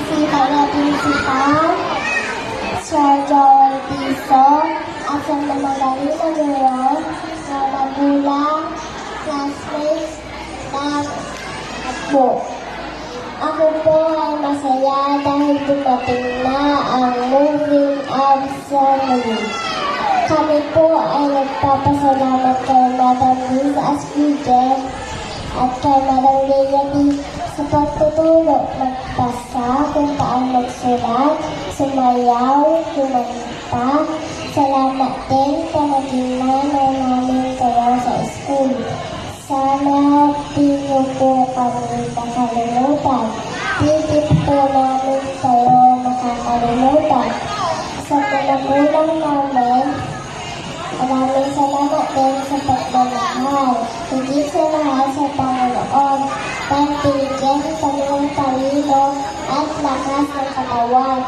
si Kaya Principal, Sir Joel Tiso, at sa mga magaling na guro, mga magulang, classmates, ng po. Ako po ay masaya dahil dumating na ang moving out ceremony. Kami po ay nagpapasalamat kay Madam Liz Asquiden at kay Madam Leia sa pagtutulong magpasa kung paano magsulat, sumayaw, kumanta. Salamat din sa naging nanay namin kayo sa school. Sana di niyo po kami makalimutan. Hindi po namin kayo makakalimutan. Sa pinagmulang namin, maraming salamat din sa pagmamahal. Higit sa lahat sa Panginoon, pagpigyan kami ng talino at lakas ng katawan.